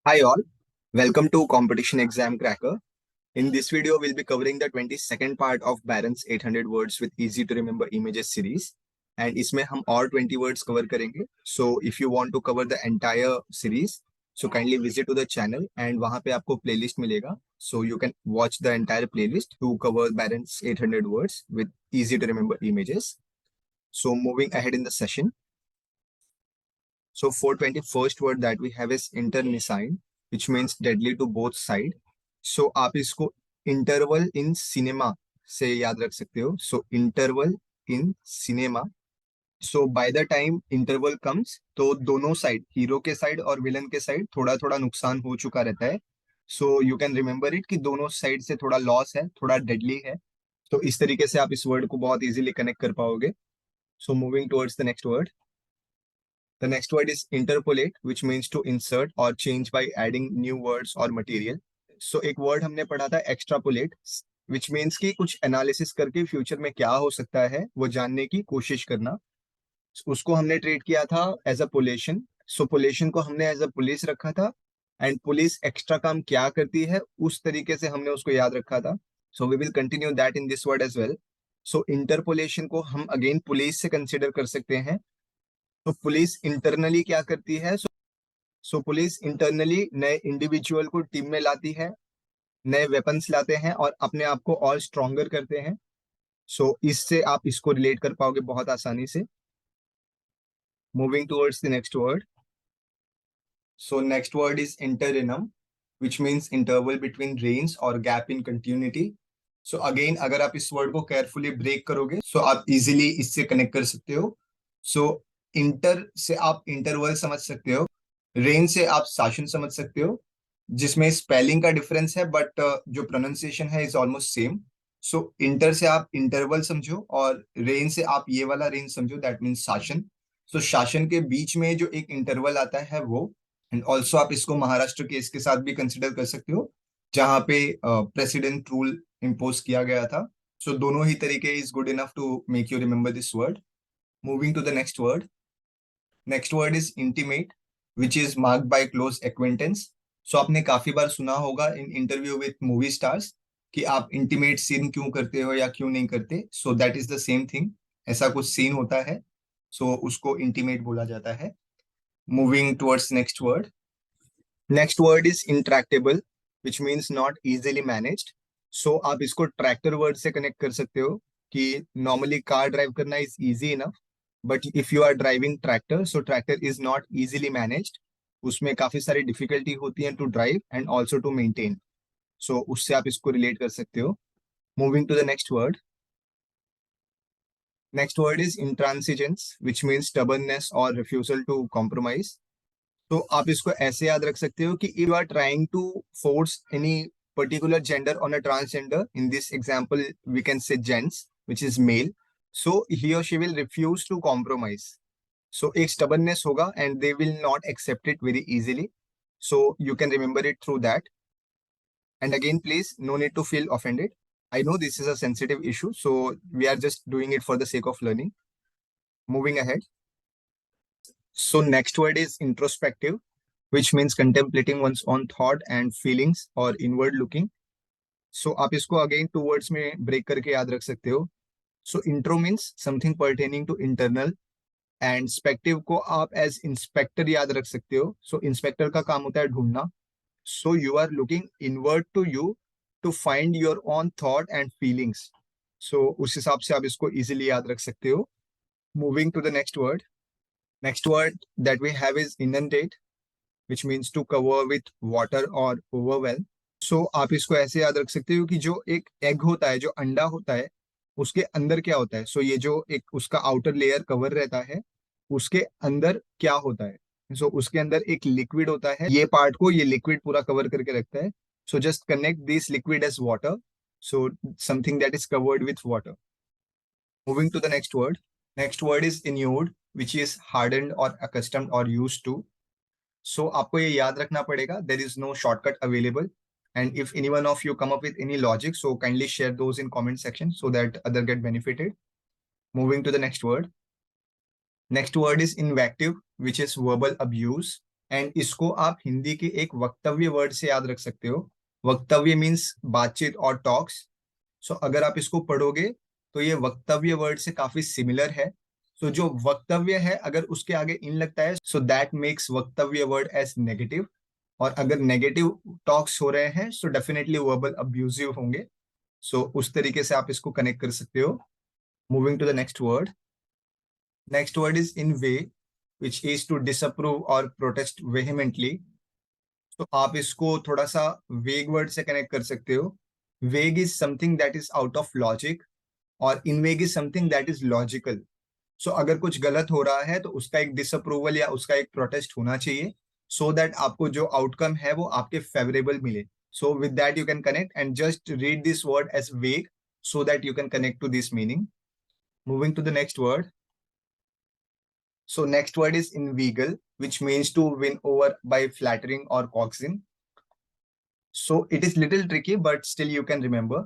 Hi all, welcome to Competition Exam Cracker. In this video, we'll be covering the 22nd part of Barron's 800 words with easy to remember images series. And इसमें हम और 20 words cover करेंगे. So if you want to cover the entire series, so kindly visit to the channel and वहाँ पे आपको playlist मिलेगा. So you can watch the entire playlist to cover Barron's 800 words with easy to remember images. So moving ahead in the session. So 421st word that we have is internecine, which means deadly to both side. So आप इसको interval in cinema से याद रख सकते हो. So interval in cinema. So by the time interval comes, तो दोनों side, hero के साइड और विलन के साइड थोड़ा थोड़ा नुकसान हो चुका रहता है. So you can remember it कि दोनों साइड से थोड़ा लॉस है, थोड़ा डेडली है. तो इस तरीके से आप इस वर्ड को बहुत इजीली कनेक्ट कर पाओगे. So moving towards the next word. The next word is interpolate, which means to insert or change by adding new words or material. So एक word हमने पढ़ा था extrapolate, which means कि कुछ analysis करके future में क्या हो सकता है वो जानने की कोशिश करना. उसको हमने ट्रीट किया था एज अ पोलेशन. सो पोलेशन को हमने एज अ पुलिस रखा था एंड पुलिस एक्स्ट्रा काम क्या करती है उस तरीके से हमने उसको याद रखा था. So we will continue that in this word as well. So interpolation को हम अगेन पुलिस से कंसिडर कर सकते हैं. तो पुलिस इंटरनली क्या करती है? सो पुलिस इंटरनली नए इंडिविजुअल को टीम में लाती है, नए वेपन्स लाते हैं और अपने आप को और स्ट्रॉन्गर करते हैं. सो इससे आप इसको रिलेट कर पाओगे बहुत आसानी से. Moving towards the next word. So next word is interregnum, which means interval between reigns or gap in continuity. So again, अगर आप इस वर्ड को केयरफुली ब्रेक करोगे so आप इजीली इससे कनेक्ट कर सकते हो. So इंटर से आप इंटरवल समझ सकते हो, रेन से आप शासन समझ सकते हो, जिसमें स्पेलिंग का डिफरेंस है बट जो प्रोनाउंसिएशन है is almost same. So inter से आप इंटरवल समझो और रेन से आप ये वाला रेन समझो, दैट मीन्स शासन. सो शासन के बीच में जो एक इंटरवल आता है वो. एंड ऑल्सो आप इसको महाराष्ट्र केस के साथ भी कंसिडर कर सकते हो जहां पे प्रेसिडेंट रूल इम्पोज किया गया था. सो दोनों ही तरीके is good enough to make you remember this word. Moving to the next word. Next word is intimate, which is marked by close acquaintance. So आपने काफी बार सुना होगा in interview with movie stars कि आप इंटीमेट सीन क्यों करते हो या क्यों नहीं करते. So that is the same thing. ऐसा कुछ सीन होता है सो उसको इंटीमेट बोला जाता है. Moving towards next word. Next word is intractable, which means not easily managed. So आप इसको ट्रैक्टर वर्ड से कनेक्ट कर सकते हो कि नॉर्मली कार ड्राइव करना is easy enough, but if you are driving tractor so tractor is not easily managed. उसमें काफी सारी डिफिकल्टी होती है to drive and also to maintain. So उससे आप इसको रिलेट कर सकते हो. Moving to the next word. Next word is intransigence, which means stubbornness और रिफ्यूजल टू कॉम्प्रोमाइज. तो आप इसको ऐसे याद रख सकते हो कि you are trying to force any particular gender on a transgender. In this example we can say gents, which is male. So he और she will refuse to compromise. So एक स्टबर्ननेस होगा and they will not accept it very easily. So you can remember it through that. And again please no need to feel offended. I know this is a sensitive issue, so we are just doing it for the sake of learning. Moving ahead. So next word is introspective, which means contemplating one's own thought and feelings or inward looking. So आप इसको again two words में break करके याद रख सकते हो. So intro means something pertaining to internal and spective को आप as inspector याद रख सकते हो. So inspector का काम होता है ढूंढना. So you are looking inward to you to find your own thought and feelings. So उस हिसाब से आप इसको easily याद रख सकते हो. Moving to the next word. Next word that we have is inundate, which means to cover with water or overwhelm. So आप इसको ऐसे याद रख सकते हो कि जो एक एग होता है, जो अंडा होता है, उसके अंदर क्या होता है. सो ये जो एक उसका आउटर लेयर कवर रहता है, उसके अंदर क्या होता है. सो उसके अंदर एक लिक्विड होता है, ये पार्ट को ये लिक्विड पूरा कवर करके रखता है. So just connect this liquid as water. So something that is covered with water. Moving to the next word. Next word is inured, which is hardened or accustomed or used to. So आपको ये याद रखना पड़ेगा. There is no shortcut available. And if any one of you come up with any logic, so kindly share those in comment section so that other get benefited. Moving to the next word. Next word is invective, which is verbal abuse. And इसको आप हिंदी के एक वक्तव्य word से याद रख सकते हो। वक्तव्य मीन्स बातचीत और टॉक्स। सो अगर आप इसको पढ़ोगे तो ये वक्तव्य वर्ड से काफी सिमिलर है। सो जो वक्तव्य है अगर उसके आगे इन लगता है सो दैट मेक्स वक्तव्य वर्ड एज नेगेटिव। और अगर नेगेटिव टॉक्स हो रहे हैं सो डेफिनेटली वर्बल अब्यूजिव होंगे। सो उस तरीके से आप इसको कनेक्ट कर सकते हो। Moving to the next word. Next word is inveigh, which is to disapprove और प्रोटेस्ट वेहेमेंटली। तो आप इसको थोड़ा सा वेग वर्ड से कनेक्ट कर सकते हो। Vague is something that is out of logic और इनवेग is something that is logical. So अगर कुछ गलत हो रहा है तो उसका एक डिसअप्रूवल या उसका एक प्रोटेस्ट होना चाहिए, सो दैट आपको जो आउटकम है वो आपके फेवरेबल मिले। So with that you can connect and just read this word as vague so that you can connect to this meaning. Moving to the next word. So next word is inveigle, which means to win over by flattering or coaxing. So it is little tricky but still you can remember.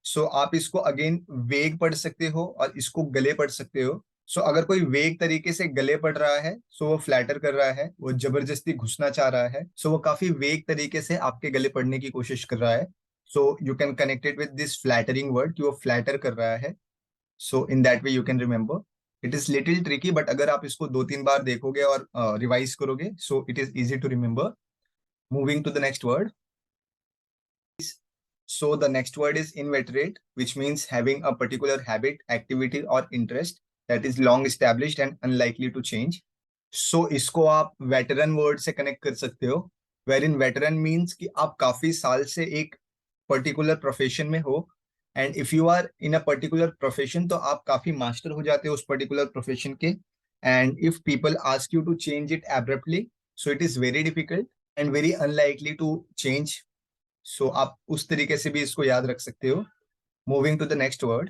So आप इसको again वेग पढ़ सकते हो और इसको गले पढ़ सकते हो। सो अगर कोई वेग तरीके से गले पढ़ रहा है सो वो फ्लैटर कर रहा है, वो जबरदस्ती घुसना चाह रहा है, सो वो काफी वेग तरीके से आपके गले पढ़ने की कोशिश कर रहा है। So you can connect it with this flattering word कि वो फ्लैटर कर रहा है। So in that way you can remember. It is little tricky but अगर आप इसको 2-3 बार देखोगे और रिवाइज करोगे so it is easy to remember. Moving to the next word. So the next word is inveterate, which means having a particular habit, activity or interest that is long established and unlikely to change. So इसको आप veteran word से connect कर सकते हो, wherein veteran means कि आप काफी साल से एक particular profession में हो, and if you are in a particular profession तो आप काफी master हो जाते हो उस particular profession के, and if people ask you to change it abruptly, so it is very difficult and very unlikely to change. सो आप उस तरीके से भी इसको याद रख सकते हो। Moving to the next word.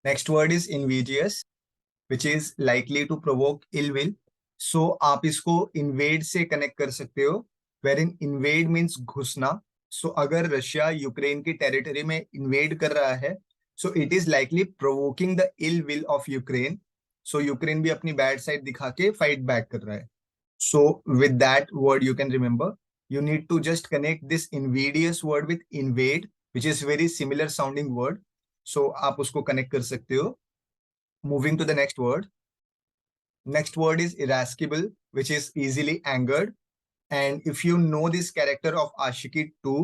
Next word is invidious, which is likely to provoke ill will. So आप इसको इन्वेड से कनेक्ट कर सकते हो, वेर इन इन्वेड मीन्स घुसना। सो अगर रशिया यूक्रेन की टेरिटरी में इन्वेड कर रहा है so it is likely provoking the ill will of Ukraine. So Ukraine भी अपनी बैड साइड दिखा के फाइट बैक कर रहा है। So with that word you can remember, you need to just connect this invidious word with invade, which is very similar sounding word. So आप उसको connect कर सकते हो। Moving to the next word. Next word is irascible, which is easily angered. And if you know this character of Ashiki 2,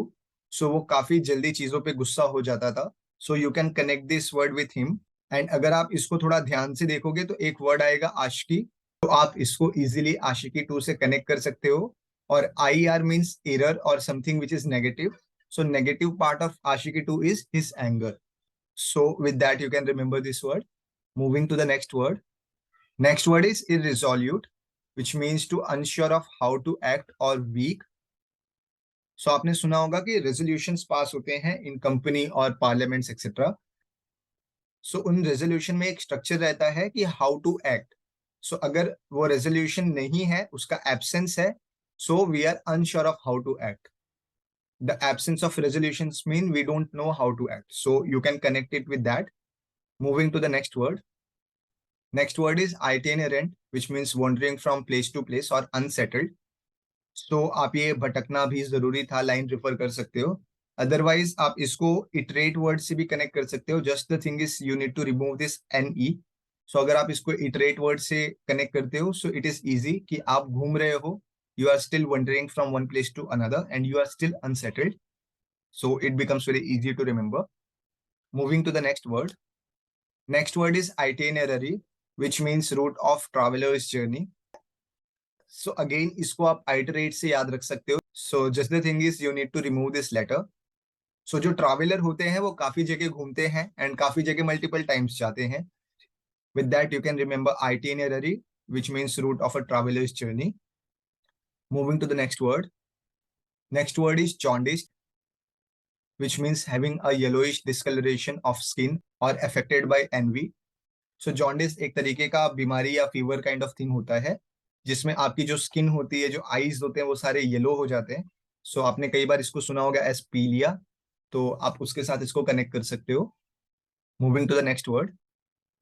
so वो काफी जल्दी चीजों पे गुस्सा हो जाता था। So you can connect this word with him. And अगर आप इसको थोड़ा ध्यान से देखोगे तो एक वर्ड आएगा आशिकी, तो आप इसको इजीली आशिकी 2 से कनेक्ट कर सकते हो। और आई आर मीन्स एरर और something which is negative. So negative part of Aashiqui 2 is his anger. So with that you can remember this word. Moving to the next word. Next word is irresolute, which means to unsure of how to act or weak. सो आपने सुना होगा कि resolutions पास होते हैं इन company और parliaments etcetera. सो उन resolution में एक स्ट्रक्चर रहता है कि हाउ टू एक्ट। सो अगर वो रेजोल्यूशन नहीं है, उसका एब्सेंस है, so we are unsure of how to act. The absence of resolutions mean we don't know how to act, so you can connect it with that. Moving to the next word. Next word is itinerant, which means wandering from place to place or unsettled. सो आप ये भटकना भी जरूरी था line refer कर सकते हो। Otherwise आप इसको इटरेट वर्ड से भी कनेक्ट कर सकते हो। Just the thing is you need to remove this N E. So अगर आप इसको इटरेट वर्ड से कनेक्ट करते हो सो इट इज इजी कि आप घूम रहे हो, you are still wandering from one place to another and you are still unsettled. So it becomes very easy to remember. Moving to the next word. Next word is itinerary, which means route of traveler's journey. So again इसको आप iterate से याद रख सकते हो। So just the thing is you need to remove this letter. So जो traveller होते हैं वो काफी जगह घूमते हैं एंड काफी जगह मल्टीपल टाइम्स जाते हैं। With that you can remember itinerary, which means route of a traveler's journey. Moving to the next word. Next word is jaundice, which means having a yellowish discoloration of skin or affected by envy. So jaundice एक तरीके का बीमारी या fever kind of thing होता है जिसमें आपकी जो स्किन होती है, जो आईज होते हैं वो सारे येलो हो जाते हैं। सो आपने कई बार इसको सुना होगा एज पीलिया, तो आप उसके साथ इसको कनेक्ट कर सकते हो। Moving to the next word.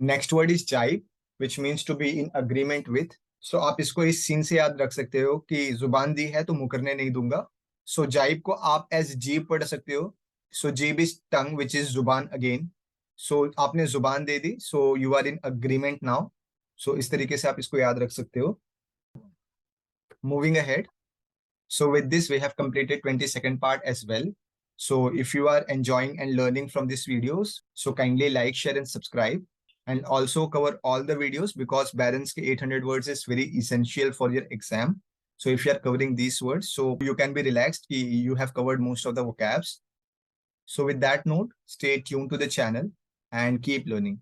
Next word is jibe, which means to be in agreement with. So आप इसको इस सीन से याद रख सकते हो कि जुबान दी है तो मुकरने नहीं दूंगा। सो जाइब को आप एज जीब पढ़ सकते हो। सो जीब इज टंग विच इज जुबान अगेन। सो आपने जुबान दे दी, so you are in agreement now. So इस तरीके से आप इसको याद रख सकते हो। Moving ahead, so with this we have completed 22nd part as well. So if you are enjoying and learning from these videos, so kindly like, share and subscribe, and also cover all the videos because Barron's 800 words is very essential for your exam. So if you are covering these words, so you can be relaxed, you have covered most of the vocabs. So with that note, stay tuned to the channel and keep learning.